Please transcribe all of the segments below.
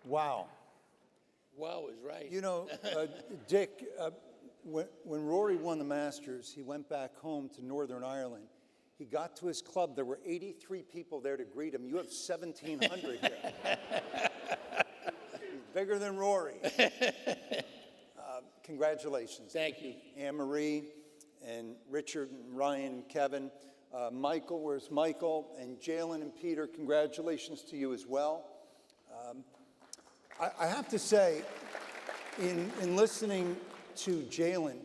Wow. Wow is right. You know, Dick, when Rory won the Masters, he went back home to Northern Ireland. He got to his club. There were 83 people there to greet him. You have 1,700 here. He's bigger than Rory. Congratulations. Thank you. Anne-Marie and Richard and Ryan and Kevin. Michael, where's Michael? And Jalen and Peter, congratulations to you as well. I have to say, in listening to Jalen,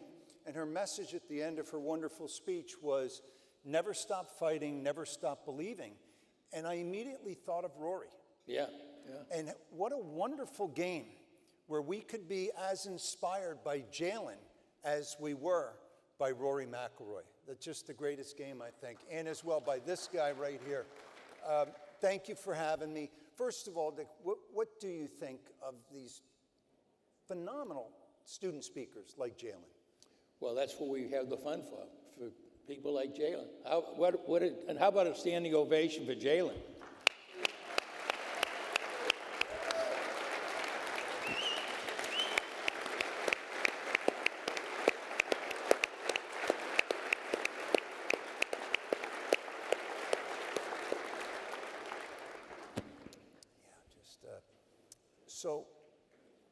and her message at the end of her wonderful speech was, never stop fighting, never stop believing. And I immediately thought of Rory. Yeah. And what a wonderful game where we could be as inspired by Jalen as we were by Rory McIlroy. That's just the greatest game, I think. And as well by this guy right here. Thank you for having me. First of all, Dick, what do you think of these phenomenal student speakers like Jalen? Well, that's what we have the fun for people like Jalen. And how about a standing ovation for Jalen?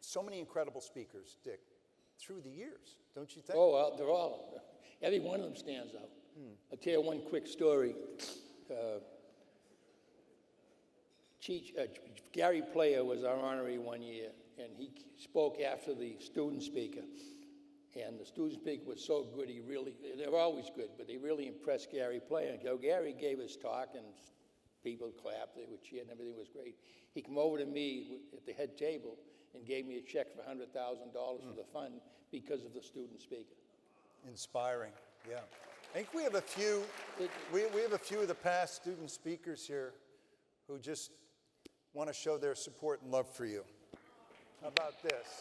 So many incredible speakers, Dick, through the years, don't you think? Oh, well, they're all, every one of them stands out. I'll tell you one quick story. Gary Player was our honoree one year, and he spoke after the student speaker. And the student speaker was so good, they're always good, but they really impressed Gary Player. So Gary gave his talk, and people clapped, they were cheering, and everything was great. He came over to me at the head table and gave me a check for $100,000 for the fund because of the student speaker. Inspiring, yeah. I think we have a few. We have a few of the past student speakers here who just want to show their support and love for you. How about this?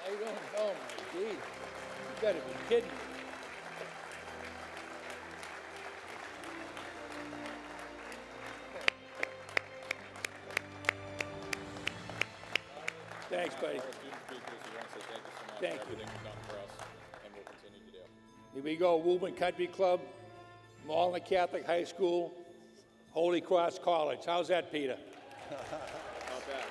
How you doing? Oh my geez, you gotta be kidding me. Thanks, buddy. Thank you. Everything you've done for us, and we'll continue to do. Here we go, Ouimet Country Club, Malden Catholic High School, Holy Cross College. How's that, Peter? Not bad.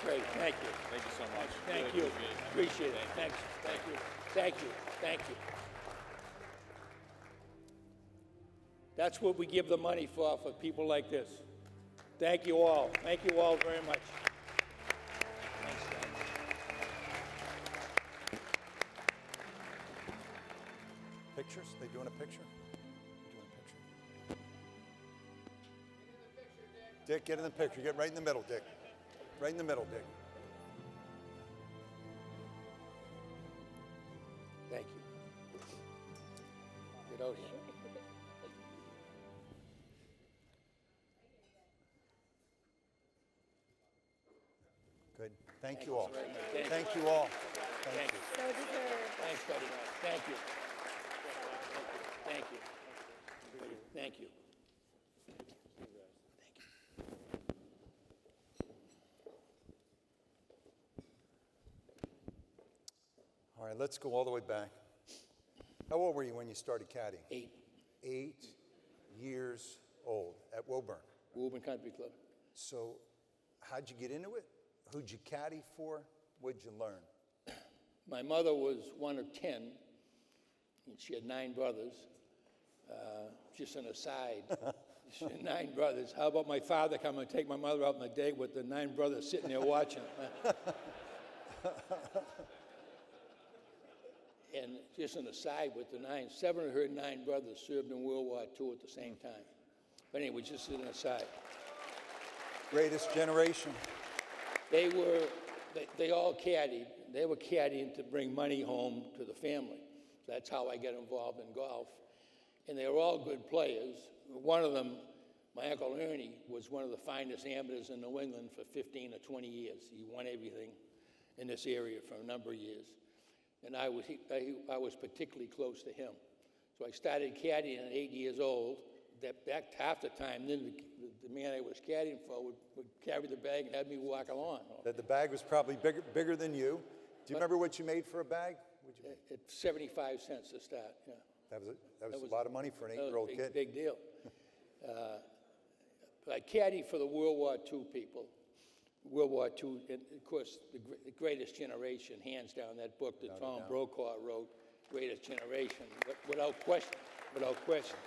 Great, thank you. Thank you so much. Thank Really you. Appreciate it. Thanks. Thank you. Thank you. Thank you. That's what we give the money for people like this. Thank you all. Thank you all very much. Thanks, guys. Pictures? They doing a picture? Dick, get in the picture. Get right in the middle, Dick. Right in the middle, Dick. Thank you. Get out here. Good. Thank you all. Thank you. Thank you all. Thank you. So deserved. Thanks, buddy. Thank you. Thank you. Thank you. All right, let's go all the way back. How old were you when you started caddying? 8. 8 years old at Woburn. Ouimet Country Club. So how'd you get into it? Who'd you caddy for? What'd you learn? My mother was one of 10, and she had 9 brothers. Just an aside, she had 9 brothers. How about my father coming and take my mother out on a date with the 9 brothers sitting there watching? And just an aside with the 9, 7 of her 9 brothers served in World War II at the same time. But anyway, just an aside. Greatest generation. They all caddied. They were caddying to bring money home to the family. That's how I got involved in golf. And they were all good players. One of them, my Uncle Ernie, was one of the finest amateurs in New England for 15 or 20 years. He won everything in this area for a number of years. And I was particularly close to him. So I started caddying at 8 years old. That half the time, then the the man I was caddying for would carry the bag and have me walk along. That the bag was probably bigger than you. Do you remember what you made for a bag? What'd you make? It's 75 cents to start, yeah. That was a lot of money for an That was 8-year-old a kid. big deal. I caddied for the World War II people. World War II, and of course, the Greatest Generation, hands down, that book that Tom Brokaw wrote, Greatest Generation, without question, without question.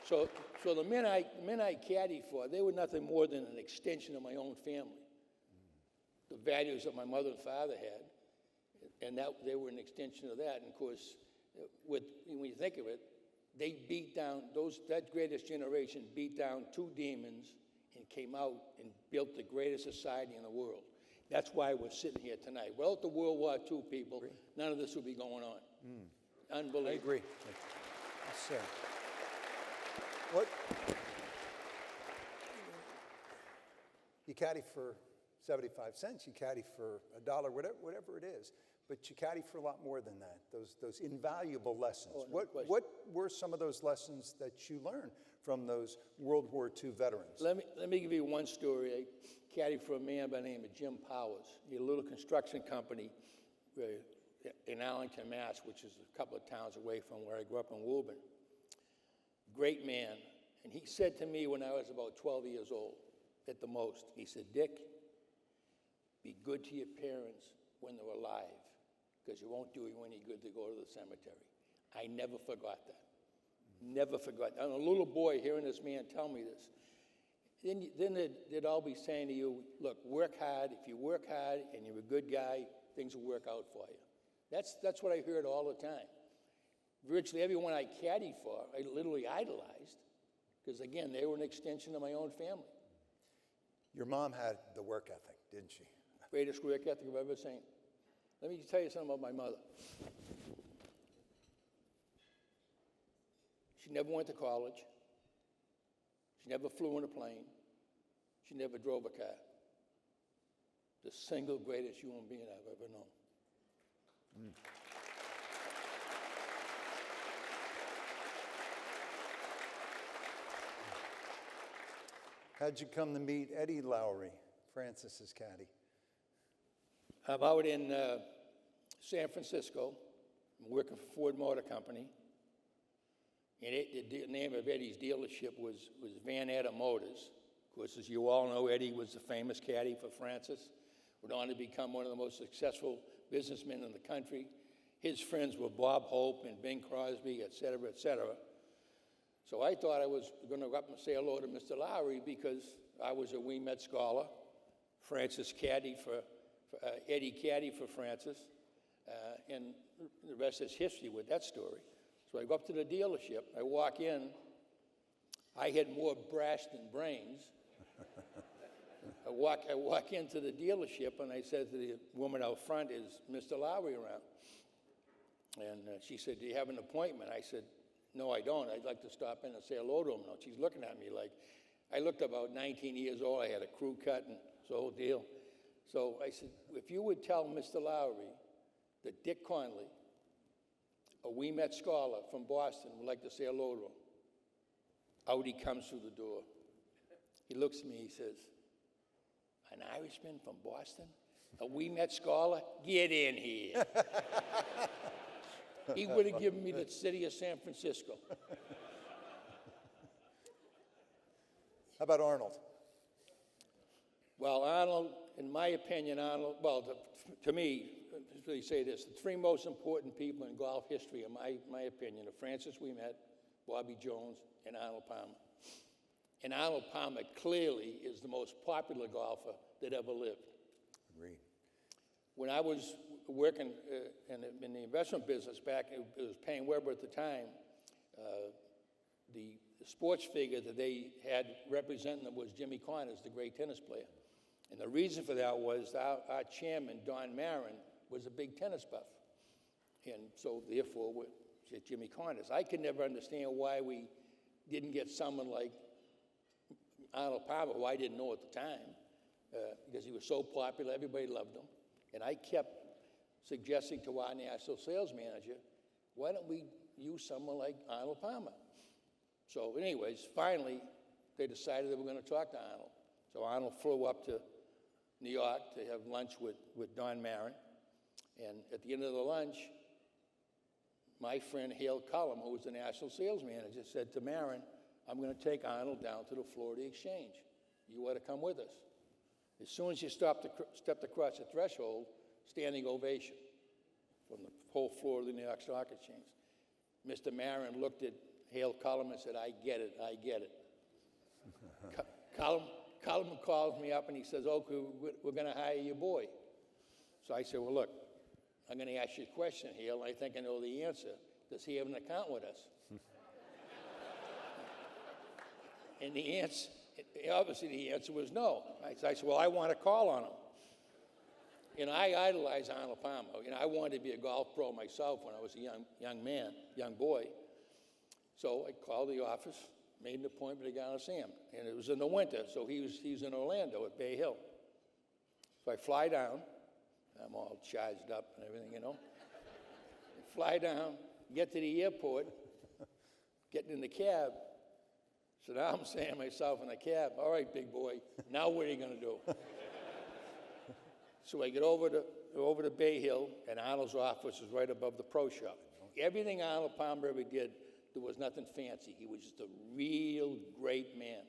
So the men I caddied for, they were nothing more than an extension of my own family. The values that my mother and father had, and that they were an extension of that. And of course, when you think of it, they beat down, that Greatest Generation beat down 2 demons and came out and built the greatest society in the world. That's why we're sitting here tonight. Without the World War II people, none of this would be going on. Unbelievable. I agree. Yes, sir. What? You caddy for 75 cents, you caddy for $1, whatever it is. But you caddy for a lot more than that, those invaluable lessons. Oh, no question. What were some of those lessons that you learned from those World War II veterans? Let me give you one story. I caddied for a man by the name of Jim Powers. He had a little construction company in Arlington, Mass., which is a couple of towns away from where I grew up in Woburn. Great man. And he said to me when I was about 12 years old, at the most, he said, "Dick, be good to your parents when they're alive, because it won't do you any good to go to the cemetery." I never forgot that. Never forgot. I'm a little boy hearing this man tell me this. Then they'd all be saying to you, look, work hard. If you work hard and you're a good guy, things will work out for you. That's what I heard all the time. Virtually everyone I caddied for, I literally idolized, because, again, they were an extension of my own family. Your mom had the work ethic, didn't she? Greatest work ethic I've ever seen. Let me tell you something about my mother. She never went to college. She never flew in a plane. She never drove a car. The single greatest human being I've ever known. How'd you come to meet Eddie Lowry, Francis's caddy? I'm out in San Francisco. I'm working for Ford Motor Company. And the name of Eddie's dealership was Van Etter Motors. Of course, as you all know, Eddie was the famous caddy for Francis. Went on to become one of the most successful businessmen in the country. His friends were Bob Hope and Bing Crosby, et cetera, et cetera. So I thought I was going to go up and say hello to Mr. Lowry because I was a Ouimet scholar. Francis caddy for Eddie caddy for Francis. And the rest is history with that story. So I go up to the dealership. I walk in. I had more brass than brains. I walk into the dealership, and I said to the woman out front, "Is Mr. Lowry around?" And she said, "Do you have an appointment?" I said, "No, I don't. I'd like to stop in and say hello to him." Now, she's looking at me like, I looked about 19 years old. I had a crew cut and it's the whole deal. So I said, "If you would tell Mr. Lowry that Dick Connolly, a Ouimet scholar from Boston, would like to say hello to him." Out he comes through the door. He looks at me, he says, "An Irishman from Boston? A Ouimet scholar? Get in here." He would have given me the city of San Francisco. How about Arnold? Well, Arnold, in my opinion, to me, let's really say this, the 3 most important people in golf history, in my opinion, are Francis Ouimet, Bobby Jones, and Arnold Palmer. And Arnold Palmer clearly is the most popular golfer that ever lived. Agreed. When I was working in the investment business back, it was Payne Weber at the time, the sports figure that they had representing them was Jimmy Connors, the great tennis player. And the reason for that was our chairman, Don Marin, was a big tennis buff. And so, therefore, it's Jimmy Connors. I could never understand why we didn't get someone like Arnold Palmer, who I didn't know at the time, because he was so popular, everybody loved him. And I kept suggesting to our national sales manager, why don't we use someone like Arnold Palmer? So anyways, finally, they decided they were going to talk to Arnold. So Arnold flew up to New York to have lunch with Don Marin. And at the end of the lunch, my friend Hale Cullum, who was the national sales manager, said to Marin, I'm going to take Arnold down to the Florida Exchange. You ought to come with us. As soon as you stepped across the threshold, standing ovation from the whole floor of the New York Stock Exchange. Mr. Marin looked at Hale Cullum and said, I get it, I get it. Cullum calls me up and he says, okay, we're going to hire your boy. So I said, well, look, I'm going to ask you a question, Hale. I think I know the answer. Does he have an account with us? And the answer, obviously the answer was no. I said, well, I want to call on him. You know, I idolized Arnold Palmer. You know, I wanted to be a golf pro myself when I was a young boy. So I called the office, made an appointment to go to see him. And it was in the winter, so he was in Orlando at Bay Hill. So I fly down. I'm all charged up and everything, you know. Fly down, get to the airport, getting in the cab. So now I'm saying to myself in the cab, all right, big boy, now what are you going to do? So I get over to Bay Hill, and Arnold's office is right above the pro shop. Everything Arnold Palmer ever did, there was nothing fancy. He was just a real great man.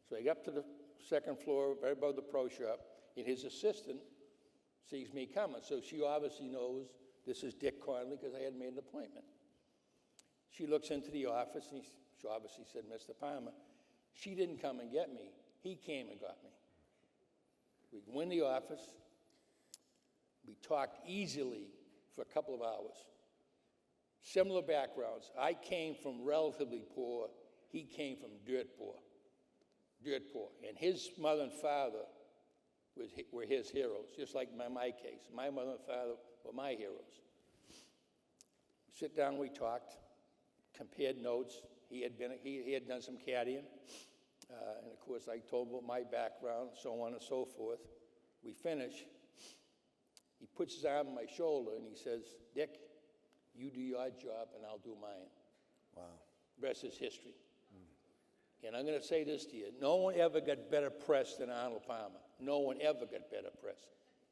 So I got up to the second floor, right above the pro shop, and his assistant sees me coming. So she obviously knows this is Dick Connolly because I had made an appointment. She looks into the office, and she obviously said, Mr. Palmer. She didn't come and get me. He came and got me. We go in the office. We talked easily for a couple of hours. Similar backgrounds. I came from relatively poor. He came from dirt poor. Dirt poor. And his mother and father were his heroes, just like my case. My mother and father were my heroes. Sit down, we talked, compared notes. He had done some caddying. And of course, I told him about my background, so on and so forth. We finish. He puts his arm on my shoulder and he says, Dick, you do your job and I'll do mine. Wow. Rest is history. And I'm going to say this to you. No one ever got better press than Arnold Palmer. No one ever got better press.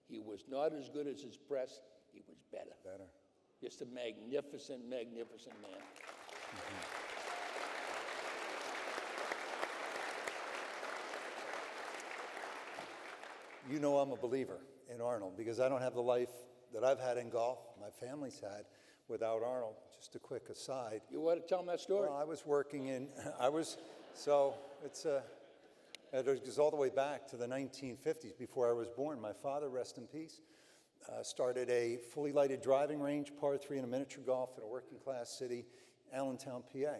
He was not as good as his press. He was better. Better. Just a magnificent, magnificent man. You know I'm a believer in Arnold because I don't have the life that I've had in golf, my family's had, without Arnold. Just a quick aside. You want to tell them that story? Well, I was working in, it goes all the way back to the 1950s, before I was born. My father, rest in peace, started a fully lighted driving range, par 3 in a miniature golf in a working class city, Allentown, PA,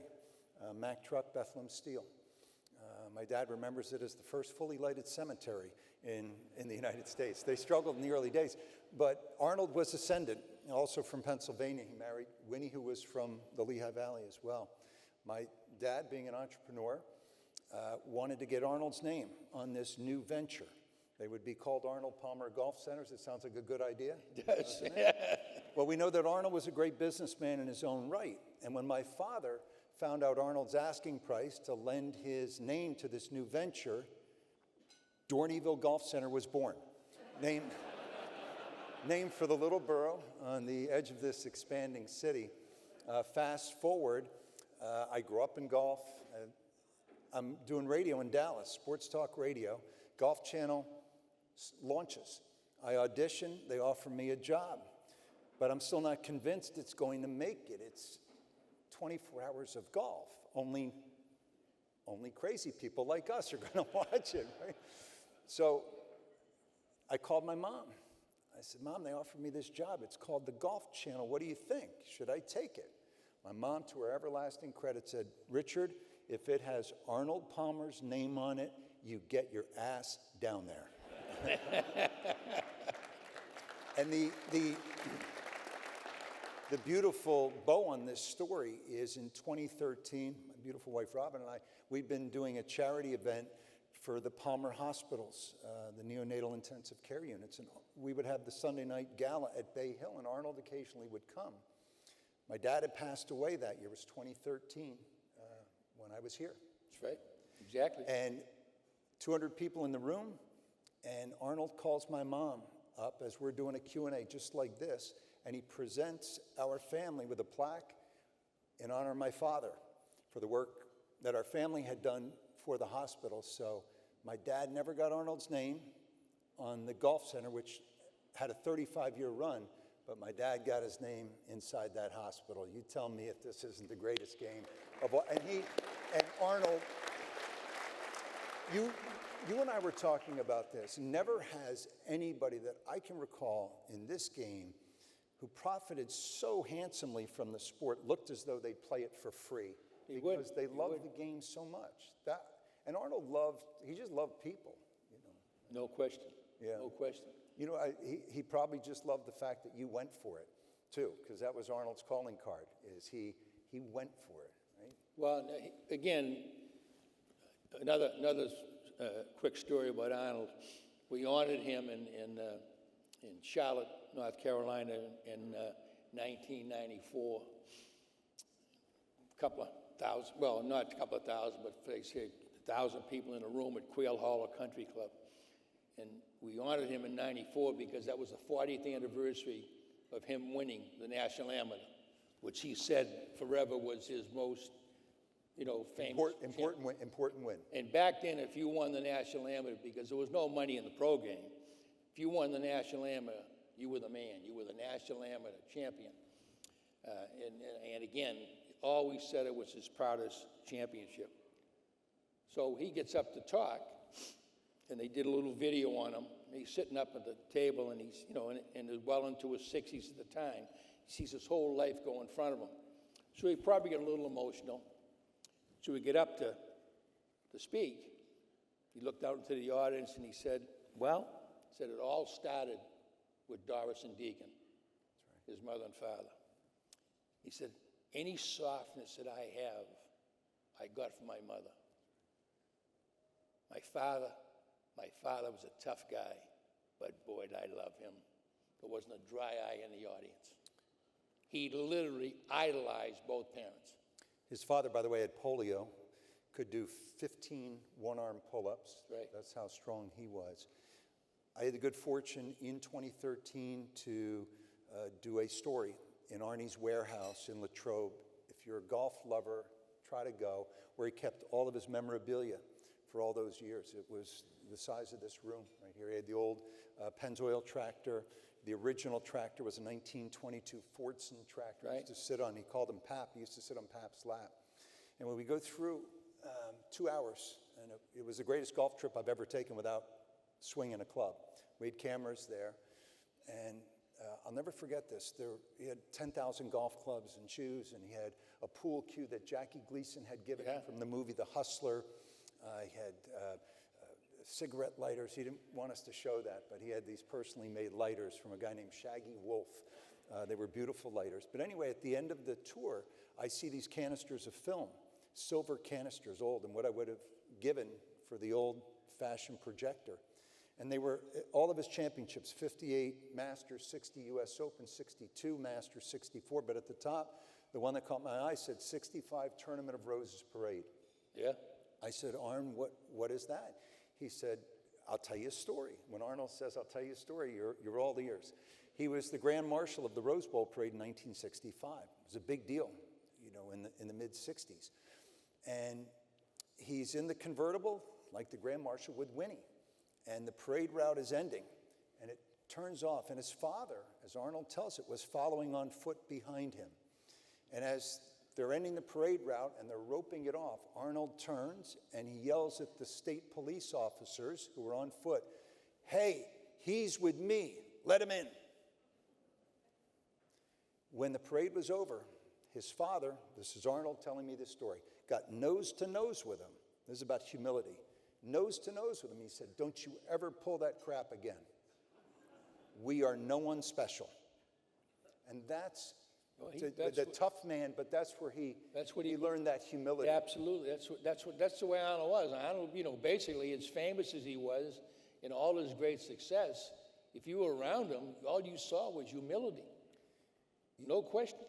Mack Truck, Bethlehem Steel. My dad remembers it as the first fully lighted cemetery in the United States. They struggled in the early days, but Arnold was ascendant, also from Pennsylvania. He married Winnie, who was from the Lehigh Valley as well. My dad, being an entrepreneur, wanted to get Arnold's name on this new venture. They would be called Arnold Palmer Golf Centers. It sounds like a good idea. Yes. Well, we know that Arnold was a great businessman in his own right. And when my father found out Arnold's asking price to lend his name to this new venture, Dorneyville Golf Center was born. Named for the little borough on the edge of this expanding city. Fast forward, I grew up in golf. I'm doing radio in Dallas, sports talk radio. Golf Channel launches. I audition, they offer me a job. But I'm still not convinced it's going to make it. It's 24 hours of golf. Only crazy people like us are going to watch it, right? So I called my mom. I said, Mom, they offered me this job. It's called the Golf Channel. What do you think? Should I take it? My mom, to her everlasting credit, said, Richard, if it has Arnold Palmer's name on it, you get your ass down there. And the beautiful bow on this story is in 2013, my beautiful wife Robin and I, we'd been doing a charity event for the Palmer hospitals, the neonatal intensive care units. And we would have the Sunday night gala at Bay Hill, and Arnold occasionally would come. My dad had passed away that year. It was 2013 when I was here. That's right. Exactly. And 200 people in the room, and Arnold calls my mom up as we're doing a Q&A just like this, and he presents our family with a plaque in honor of my father for the work that our family had done for the hospital. So my dad never got Arnold's name on the golf center, which had a 35-year run, but my dad got his name inside that hospital. You tell me if this isn't the greatest game of all. And Arnold, you and I were talking about this. Never has anybody that I can recall in this game who profited so handsomely from the sport looked as though they'd play it for free because they loved the game so much. And Arnold he just loved people, you know. No question. Yeah. No question. You know, he probably just loved the fact that you went for it, too, because that was Arnold's calling card, is he went for it, right? Well, again, another quick story about Arnold. We honored him in Charlotte, North Carolina in 1994. A couple of thousand, well, not a couple of thousand, but they say 1,000 people in a room at Quail Hollow Country Club. And we honored him in 94 because that was the 40th anniversary of him winning the National Amateur, which he said forever was his most, famous. Important win. And back then, if you won the National Amateur, because there was no money in the pro game, if you won the National Amateur, you were the man. You were the National Amateur champion. And again, always said it was his proudest championship. So he gets up to talk, and they did a little video on him. He's sitting up at the table, and he's, and is well into his 60s at the time. He sees his whole life go in front of him. So he probably got a little emotional. So we get up to speak. He looked out into the audience, and he said, it all started with Doris and Deacon, his mother and father. He said, any softness that I have, I got from my mother. My father was a tough guy, but boy, did I love him. There wasn't a dry eye in the audience. He literally idolized both parents. His father, by the way, had polio, could do 15 one-arm pull-ups. Right. That's how strong he was. I had the good fortune in 2013 to do a story in Arnie's warehouse in Latrobe. If you're a golf lover, try to go, where he kept all of his memorabilia for all those years. It was the size of this room right here. He had the old Pennzoil tractor. The original tractor was a 1922 Fordson tractor. Right. He used to sit on, he called him Pap. He used to sit on Pap's lap. And when we go through 2 hours, and it was the greatest golf trip I've ever taken without swinging a club. We had cameras there, and I'll never forget this. He had 10,000 golf clubs and shoes, and he had a pool cue that Jackie Gleason had given him from the movie The Hustler. He had cigarette lighters. He didn't want us to show that, but he had these personally made lighters from a guy named Shaggy Wolf. They were beautiful lighters. But anyway, at the end of the tour, I see these canisters of film, silver canisters, old, and what I would have given for the old-fashioned projector. And they were all of his championships, 58 Masters, 60 U.S. Open, 62 Masters, 64. But at the top, the one that caught my eye said 65 Tournament of Roses Parade. Yeah. I said, Arn, what is that? He said, I'll tell you a story. When Arnold says, I'll tell you a story, you're all ears. He was the Grand Marshal of the Rose Bowl Parade in 1965. It was a big deal, in the mid-'60s. And he's in the convertible, like the Grand Marshal, with Winnie. And the parade route is ending, and it turns off. And his father, as Arnold tells it, was following on foot behind him. And as they're ending the parade route and they're roping it off, Arnold turns and he yells at the state police officers who were on foot, hey, he's with me, let him in. When the parade was over, his father, this is Arnold telling me this story, got nose to nose with him. This is about humility. Nose to nose with him. He said, don't you ever pull that crap again. We are no one special. And that's the tough man, but that's where he learned that humility. Absolutely. That's the way Arnold was. Arnold, basically, as famous as he was, in all his great success, if you were around him, all you saw was humility. No question.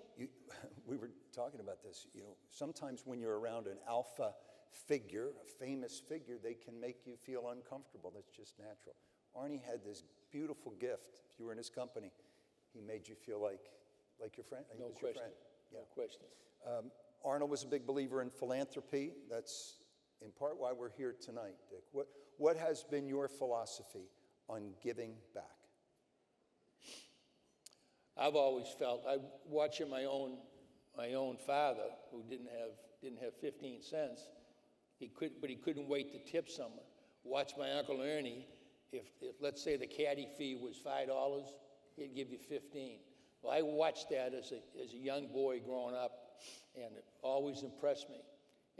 We were talking about this. Sometimes when you're around an alpha figure, a famous figure, they can make you feel uncomfortable. That's just natural. Arnie had this beautiful gift. If you were in his company, he made you feel like your friend. He No was your question. friend. No question. Arnold was a big believer in philanthropy. That's in part why we're here tonight, Dick. What has been your philosophy on giving back? I've always felt, watching my own father, who didn't have 15 cents, but he couldn't wait to tip someone. Watch my Uncle Ernie, if let's say the caddy fee was $5, he'd give you 15. Well, I watched that as a young boy growing up, and it always impressed me.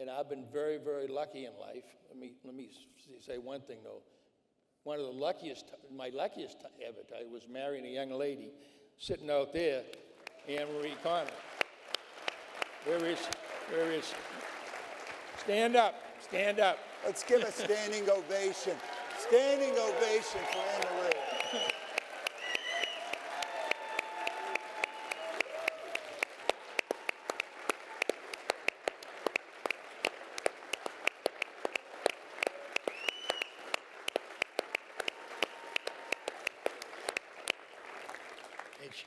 And I've been very, very lucky in life. Let me say one thing though. One of the luckiest, my luckiest ever, I was marrying a young lady sitting out there, Anne Marie Connolly. Where is? Stand up, stand up. Let's give a standing ovation. Standing ovation for Anne Marie.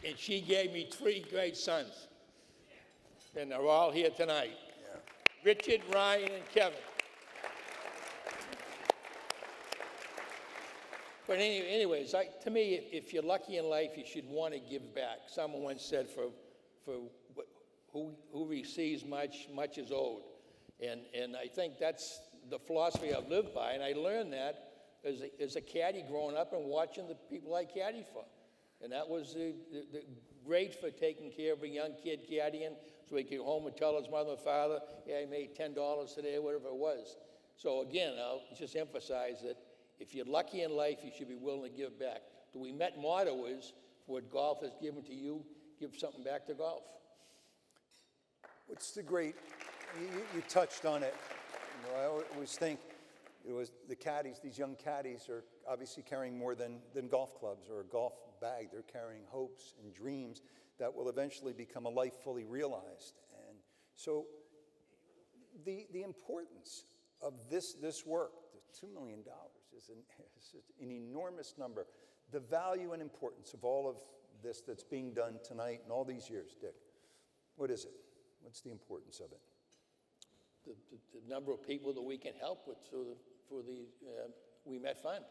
And she gave me 3 great sons. And they're all here tonight. Yeah. Richard, Ryan, and Kevin. But anyways, to me, if you're lucky in life, you should want to give back. Someone once said, who receives much, much is owed. And I think that's the philosophy I've lived by. And I learned that as a caddy growing up and watching the people I caddied for. And that was the great for taking care of a young kid caddying, so he could go home and tell his mother and father, yeah, I made $10 today, whatever it was. So again, I'll just emphasize that if you're lucky in life, you should be willing to give back. The Ouimet motto is, for what golf has given to you, give something back to golf. What's the great, you touched on it. You know, I always think it was the caddies, these young caddies are obviously carrying more than golf clubs or a golf bag. They're carrying hopes and dreams that will eventually become a life fully realized. And so the importance of this work, the $2 million is an enormous number. The value and importance of all of this that's being done tonight and all these years, Dick, what is it? What's the importance of it? The number of people that we can help with for the Ouimet Fund,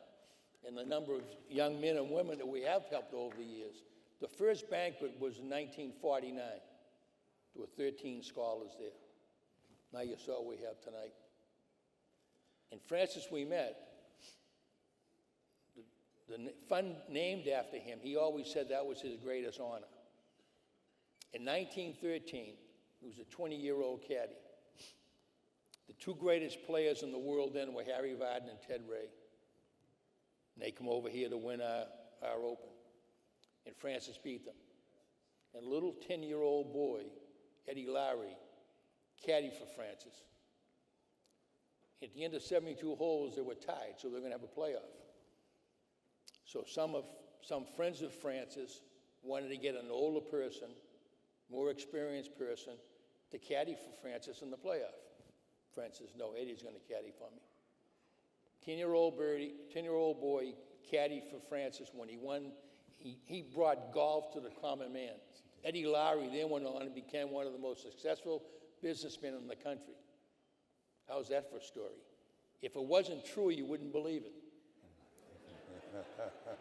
and the number of young men and women that we have helped over the years. The first banquet was in 1949. There were 13 scholars there. Now you saw what we have tonight. And Francis Ouimet, the fund named after him, he always said that was his greatest honor. In 1913, he was a 20-year-old caddy. The 2 greatest players in the world then were Harry Vardon and Ted Ray. And they come over here to win our Open. And Francis beat them. And a little 10-year-old boy, Eddie Lowry, caddied for Francis. At the end of 72 holes, they were tied, so they're going to have a playoff. So some friends of Francis wanted to get an older person, more experienced person, to caddy for Francis in the playoff. Francis, no, Eddie's going to caddy for me. 10-year-old boy caddied for Francis when he won. He brought golf to the common man. Eddie Lowry then went on and became one of the most successful businessmen in the country. How's that for a story? If it wasn't true, you wouldn't believe it.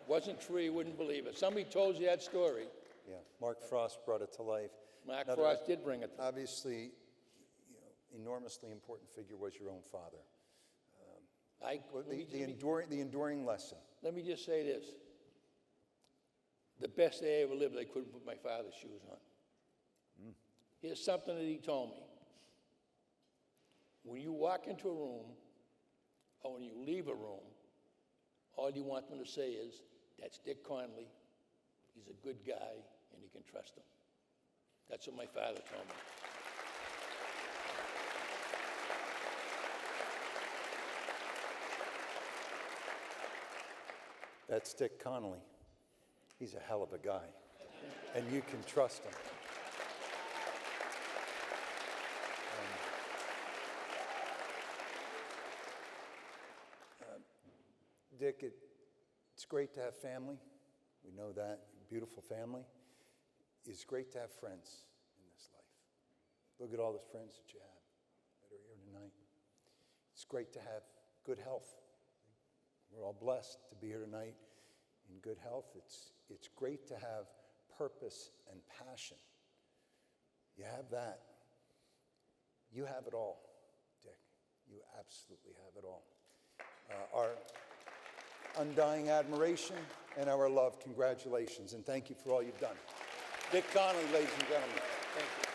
Wasn't true, you wouldn't believe it. Somebody told you that story. Yeah, Mark Frost brought it to life. Mark Frost did bring it to life. Obviously, enormously important figure was your own father. The enduring lesson. Let me just say this. The best day I ever lived, I couldn't put my father's shoes on. Here's something that he told me. When you walk into a room, or when you leave a room, all you want them to say is, that's Dick Connolly. He's a good guy, and you can trust him. That's what my father told me. That's Dick Connolly. He's a hell of a guy, and you can trust him. Dick, it's great to have family. We know that. Beautiful family. It's great to have friends in this life. Look at all the friends that you have that are here tonight. It's great to have good health. We're all blessed to be here tonight in good health. It's great to have purpose and passion. You have that. You have it all, Dick. You absolutely have it all. Our undying admiration and our love, congratulations, and thank you for all you've done. Dick Connolly, ladies and gentlemen. Thank you.